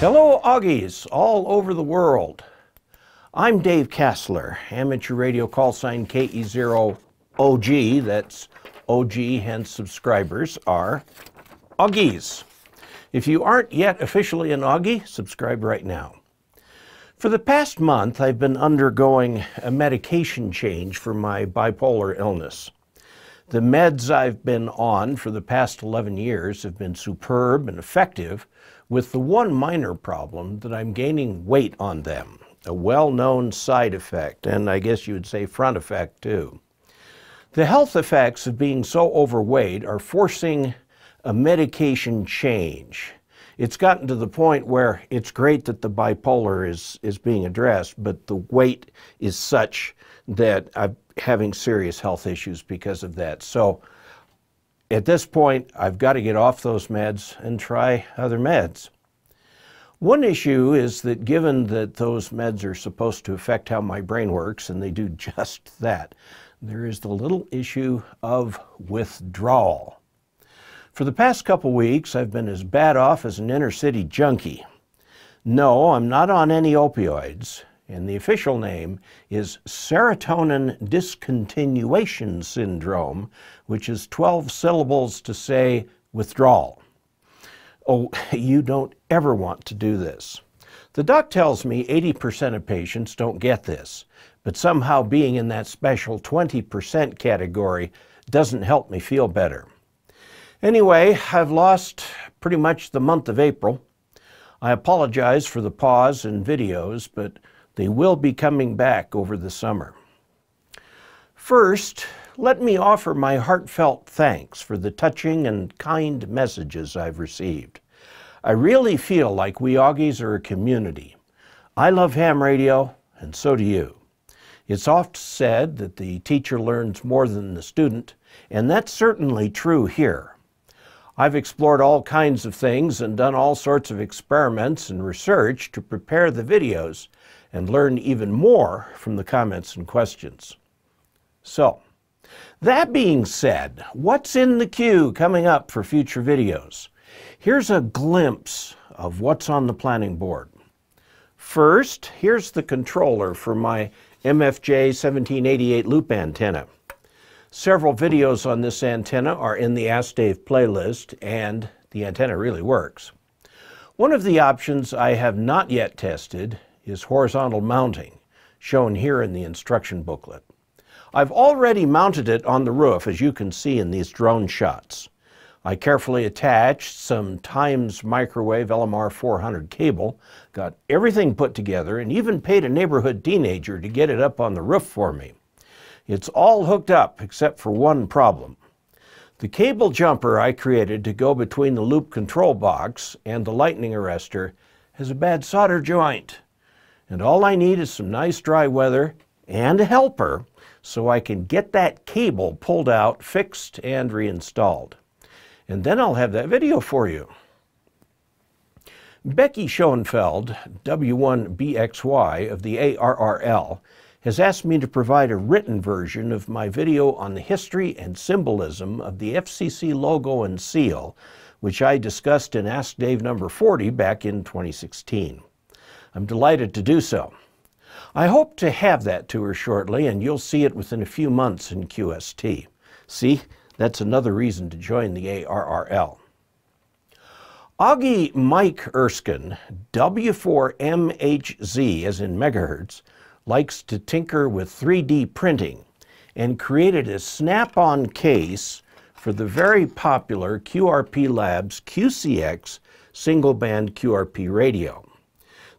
Hello, Augies all over the world. I'm Dave Kassler, amateur radio call sign KE0OG. That's OG, hence subscribers are Augies. If you aren't yet officially an Augie, subscribe right now. For the past month, I've been undergoing a medication change for my bipolar illness. The meds I've been on for the past 11 years have been superb and effective, with the one minor problem that I'm gaining weight on them, a well-known side effect, and I guess you would say front effect too. The health effects of being so overweight are forcing a medication change. It's gotten to the point where it's great that the bipolar is being addressed, but the weight is such that I'm having serious health issues because of that. So at this point, I've got to get off those meds and try other meds. One issue is that given that those meds are supposed to affect how my brain works, and they do just that, there is the little issue of withdrawal. For the past couple weeks, I've been as bad off as an inner city junkie. No, I'm not on any opioids, and the official name is serotonin discontinuation syndrome, which is 12 syllables to say withdrawal. Oh, you don't ever want to do this. The doc tells me 80% of patients don't get this, but somehow being in that special 20% category doesn't help me feel better. Anyway, I've lost pretty much the month of April. I apologize for the pause in videos, but they will be coming back over the summer. First, let me offer my heartfelt thanks for the touching and kind messages I've received. I really feel like we Augies are a community. I love ham radio, and so do you. It's oft said that the teacher learns more than the student, and that's certainly true here. I've explored all kinds of things and done all sorts of experiments and research to prepare the videos and learn even more from the comments and questions. So, that being said, what's in the queue coming up for future videos? Here's a glimpse of what's on the planning board. First, here's the controller for my MFJ 1788 loop antenna. Several videos on this antenna are in the Ask Dave playlist, and the antenna really works. One of the options I have not yet tested is horizontal mounting, shown here in the instruction booklet. I've already mounted it on the roof, as you can see in these drone shots. I carefully attached some Times microwave LMR 400 cable, got everything put together, and even paid a neighborhood teenager to get it up on the roof for me. It's all hooked up except for one problem. The cable jumper I created to go between the loop control box and the lightning arrestor has a bad solder joint. And all I need is some nice dry weather and a helper so I can get that cable pulled out, fixed, and reinstalled. And then I'll have that video for you. Becky Schoenfeld, W1BXY of the ARRL, has asked me to provide a written version of my video on the history and symbolism of the FCC logo and seal, which I discussed in Ask Dave number 40 back in 2016. I'm delighted to do so. I hope to have that to her shortly, and you'll see it within a few months in QST. See, that's another reason to join the ARRL. Augie Mike Erskine, W4MHZ, as in megahertz, likes to tinker with 3D printing and created a snap-on case for the very popular QRP Labs QCX single-band QRP radio.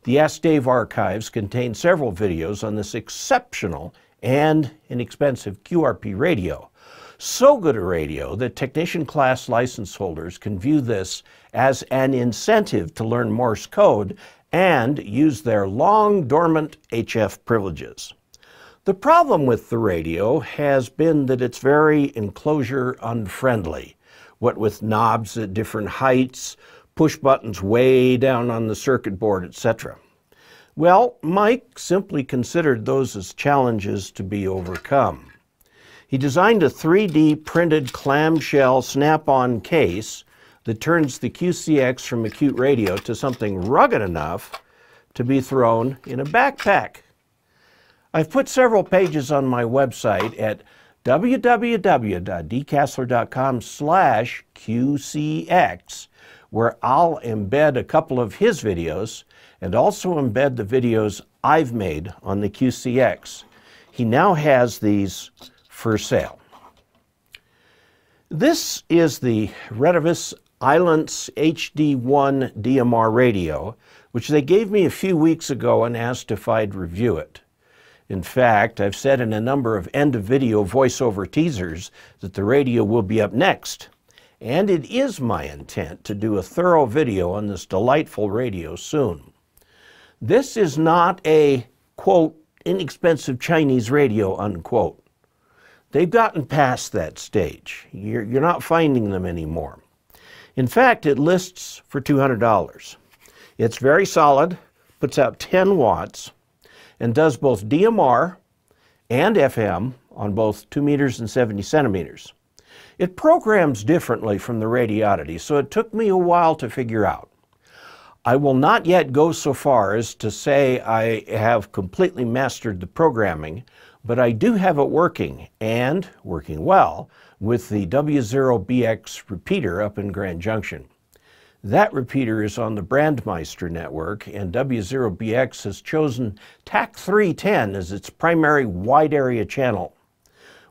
The Ask Dave archives contain several videos on this exceptional and inexpensive QRP radio. So good a radio that technician class license holders can view this as an incentive to learn Morse code and use their long dormant HF privileges. The problem with the radio has been that it's very enclosure unfriendly, what with knobs at different heights, push buttons way down on the circuit board, etc. Well, Mike simply considered those as challenges to be overcome. He designed a 3D printed clamshell snap-on case that turns the QCX from acute radio to something rugged enough to be thrown in a backpack. I've put several pages on my website at www.dcasler.com/QCX, where I'll embed a couple of his videos and also embed the videos I've made on the QCX. He now has these for sale. This is the Retevis Islands HD1 DMR radio, which they gave me a few weeks ago and asked if I'd review it. In fact, I've said in a number of end-of-video voiceover teasers that the radio will be up next, and it is my intent to do a thorough video on this delightful radio soon. This is not a, quote, inexpensive Chinese radio, unquote. They've gotten past that stage. You're not finding them anymore. In fact, it lists for $200. It's very solid, puts out 10 watts, and does both DMR and FM on both 2 meters and 70 centimeters. It programs differently from the Radiodity, so it took me a while to figure out. I will not yet go so far as to say I have completely mastered the programming, but I do have it working, and working well, with the W0BX repeater up in Grand Junction. That repeater is on the Brandmeister network, and W0BX has chosen TAC 310 as its primary wide area channel.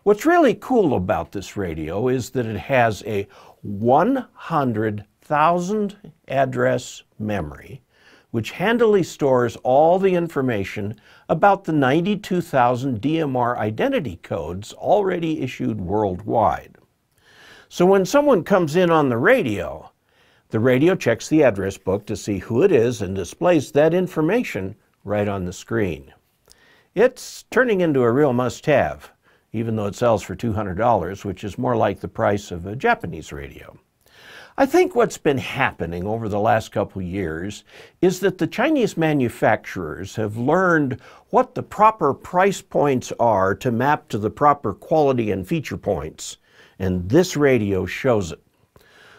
What's really cool about this radio is that it has a 100,000 address memory, which handily stores all the information about the 92,000 DMR identity codes already issued worldwide. So when someone comes in on the radio checks the address book to see who it is and displays that information right on the screen. It's turning into a real must-have, even though it sells for $200, which is more like the price of a Japanese radio. I think what's been happening over the last couple years is that the Chinese manufacturers have learned what the proper price points are to map to the proper quality and feature points, and this radio shows it.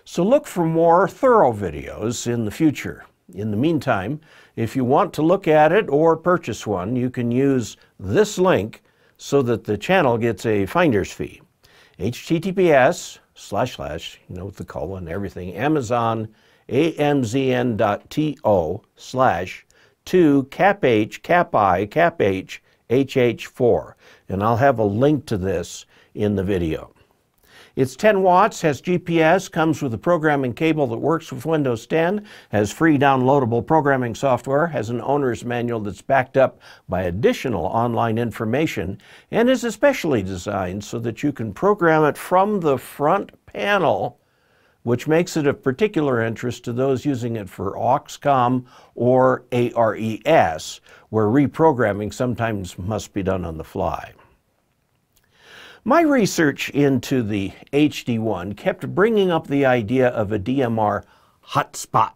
So look for more thorough videos in the future. In the meantime, if you want to look at it or purchase one, you can use this link so that the channel gets a finder's fee. https:// with the colon and everything, Amazon, amzn.to/2CAPH/HH4. And I'll have a link to this in the video. It's 10 watts, has GPS, comes with a programming cable that works with Windows 10, has free downloadable programming software, has an owner's manual that's backed up by additional online information, and is especially designed so that you can program it from the front panel, which makes it of particular interest to those using it for AUXCOM or ARES, where reprogramming sometimes must be done on the fly. My research into the HD1 kept bringing up the idea of a DMR hotspot.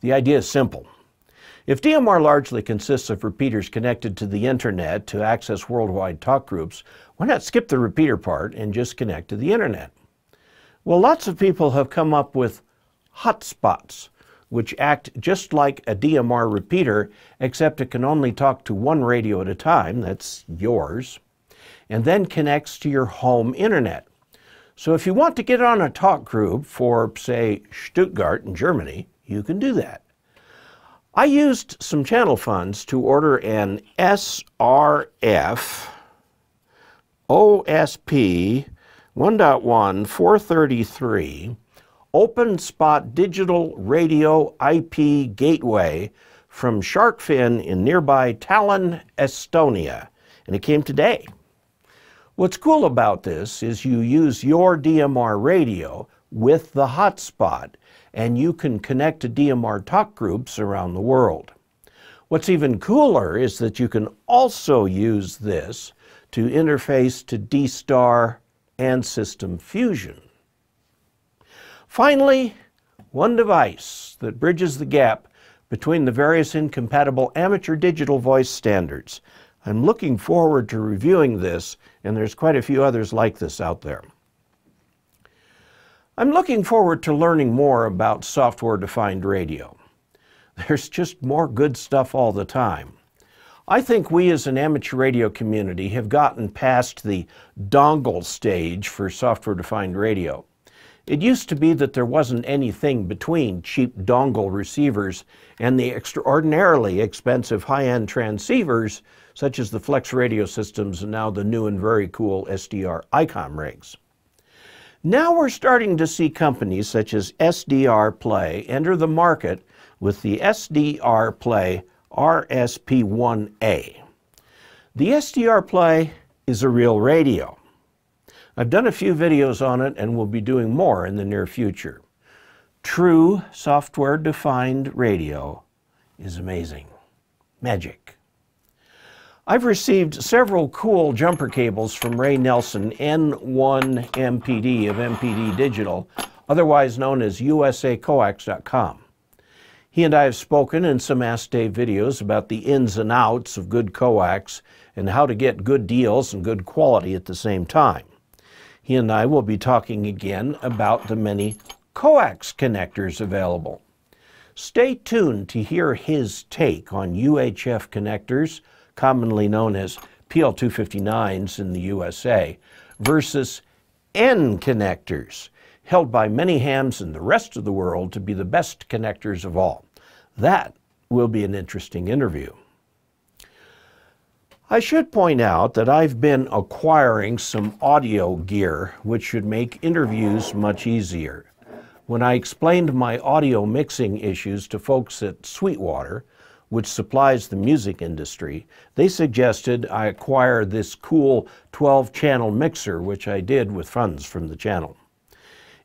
The idea is simple. If DMR largely consists of repeaters connected to the internet to access worldwide talk groups, why not skip the repeater part and just connect to the internet? Well, lots of people have come up with hotspots, which act just like a DMR repeater, except it can only talk to one radio at a time, that's yours, and then connects to your home internet. So if you want to get on a talk group for, say, Stuttgart in Germany, you can do that. I used some channel funds to order an SRF OSP 1.1 433 open spot digital radio IP gateway from Sharkfin in nearby Tallinn, Estonia, and it came today. What's cool about this is you use your DMR radio with the hotspot, and you can connect to DMR talk groups around the world. What's even cooler is that you can also use this to interface to D-Star and System Fusion. Finally, one device that bridges the gap between the various incompatible amateur digital voice standards. I'm looking forward to reviewing this, and there's quite a few others like this out there. I'm looking forward to learning more about software-defined radio. There's just more good stuff all the time. I think we as an amateur radio community have gotten past the dongle stage for software-defined radio. It used to be that there wasn't anything between cheap dongle receivers and the extraordinarily expensive high-end transceivers, such as the Flex radio systems and now the new and very cool SDR ICOM rigs. Now we're starting to see companies such as SDR Play enter the market with the SDR Play RSP1A. The SDR Play is a real radio. I've done a few videos on it and will be doing more in the near future. True software-defined radio is amazing. Magic. I've received several cool jumper cables from Ray Nelson, N1MPD of MPD Digital, otherwise known as usacoax.com. He and I have spoken in some Ask Dave videos about the ins and outs of good coax and how to get good deals and good quality at the same time. He and I will be talking again about the many coax connectors available. Stay tuned to hear his take on UHF connectors, commonly known as PL259s in the USA, versus N connectors, held by many hams in the rest of the world to be the best connectors of all. That will be an interesting interview. I should point out that I've been acquiring some audio gear which should make interviews much easier. When I explained my audio mixing issues to folks at Sweetwater, which supplies the music industry, they suggested I acquire this cool 12-channel mixer, which I did with funds from the channel.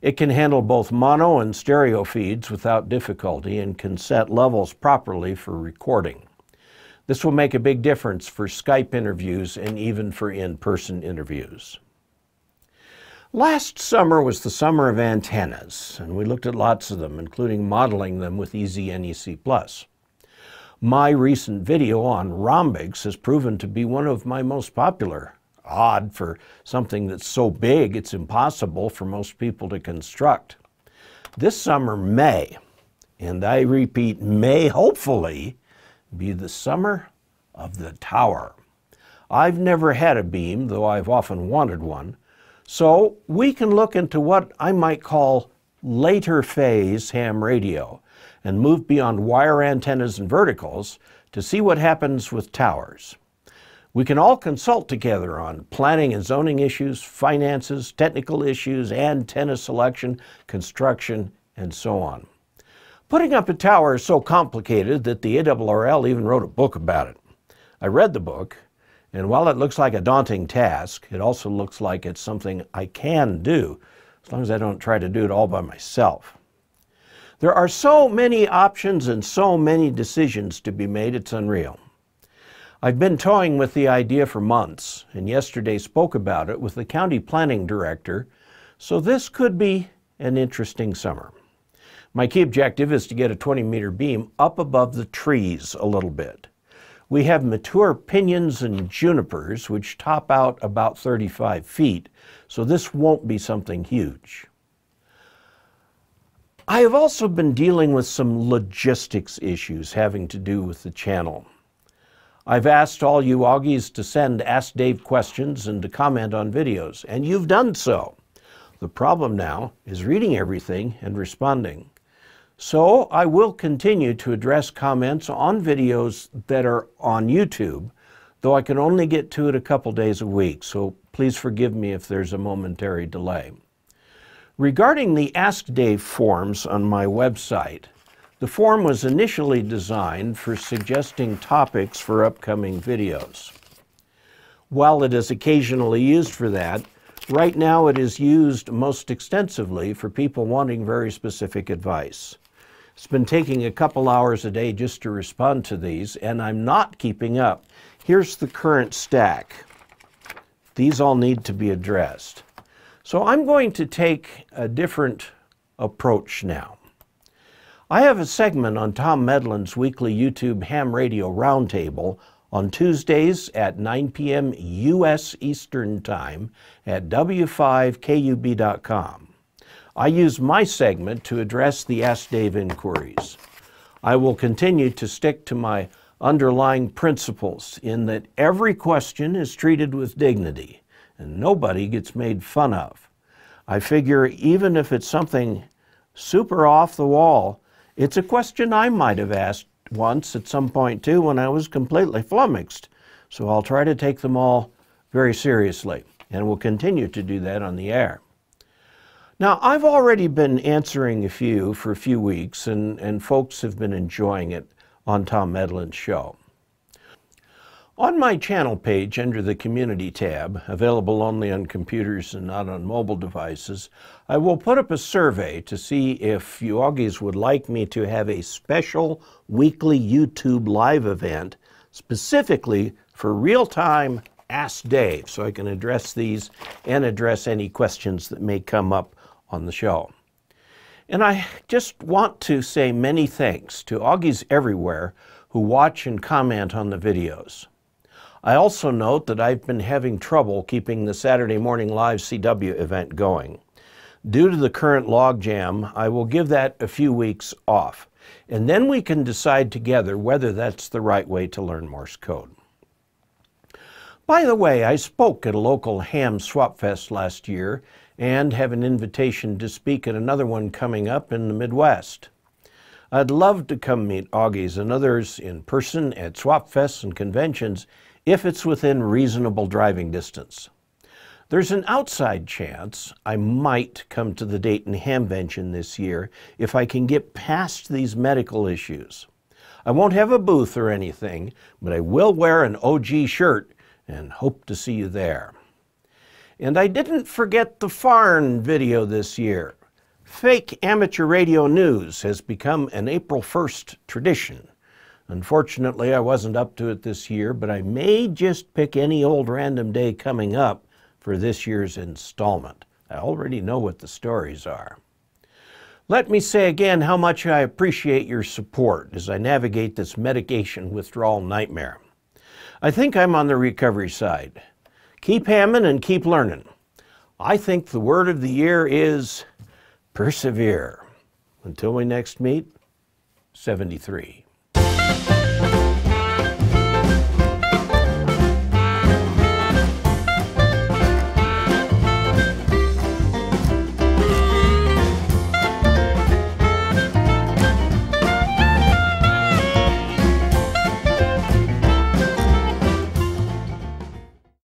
It can handle both mono and stereo feeds without difficulty and can set levels properly for recording. This will make a big difference for Skype interviews and even for in-person interviews. Last summer was the summer of antennas, and we looked at lots of them, including modeling them with EasyNEC+. My recent video on rhombics has proven to be one of my most popular. Odd for something that's so big it's impossible for most people to construct. This summer may, and I repeat may hopefully, be the summer of the tower. I've never had a beam, though I've often wanted one, so we can look into what I might call later phase ham radio and move beyond wire antennas and verticals to see what happens with towers. We can all consult together on planning and zoning issues, finances, technical issues, antenna selection, construction, and so on. Putting up a tower is so complicated that the ARRL even wrote a book about it. I read the book, and while it looks like a daunting task, it also looks like it's something I can do, as long as I don't try to do it all by myself. There are so many options and so many decisions to be made, it's unreal. I've been toying with the idea for months, and yesterday spoke about it with the county planning director, so this could be an interesting summer. My key objective is to get a 20-meter beam up above the trees a little bit. We have mature pinyons and junipers, which top out about 35 feet, so this won't be something huge. I have also been dealing with some logistics issues having to do with the channel. I've asked all you Augies to send Ask Dave questions and to comment on videos, and you've done so. The problem now is reading everything and responding. So I will continue to address comments on videos that are on YouTube, though I can only get to it a couple days a week, so please forgive me if there's a momentary delay. Regarding the Ask Dave forms on my website, the form was initially designed for suggesting topics for upcoming videos. While it is occasionally used for that, right now it is used most extensively for people wanting very specific advice. It's been taking a couple hours a day just to respond to these, and I'm not keeping up. Here's the current stack. These all need to be addressed. So I'm going to take a different approach now. I have a segment on Tom Medlin's weekly YouTube Ham Radio Roundtable on Tuesdays at 9 p.m. U.S. Eastern Time at w5kub.com. I use my segment to address the Ask Dave inquiries. I will continue to stick to my underlying principles in that every question is treated with dignity and nobody gets made fun of. I figure even if it's something super off the wall, it's a question I might have asked once at some point too when I was completely flummoxed. So I'll try to take them all very seriously, and will continue to do that on the air. Now, I've already been answering a few for a few weeks, and folks have been enjoying it on Tom Medlin's show. On my channel page under the Community tab, available only on computers and not on mobile devices, I will put up a survey to see if you Augies would like me to have a special weekly YouTube live event specifically for real-time Ask Dave, so I can address these and address any questions that may come up on the show. And I just want to say many thanks to Augies everywhere who watch and comment on the videos. I also note that I've been having trouble keeping the Saturday Morning Live CW event going. Due to the current logjam, I will give that a few weeks off, and then we can decide together whether that's the right way to learn Morse code. By the way, I spoke at a local ham swap fest last year and have an invitation to speak at another one coming up in the Midwest. I'd love to come meet Augies and others in person at swap fests and conventions if it's within reasonable driving distance. There's an outside chance I might come to the Dayton Hamvention this year if I can get past these medical issues. I won't have a booth or anything, but I will wear an OG shirt and hope to see you there. And I didn't forget the Farn video this year. Fake amateur radio news has become an April 1st tradition. Unfortunately, I wasn't up to it this year, but I may just pick any old random day coming up for this year's installment. I already know what the stories are. Let me say again how much I appreciate your support as I navigate this medication withdrawal nightmare. I think I'm on the recovery side. Keep hamming and keep learning. I think the word of the year is persevere. Until we next meet, 73.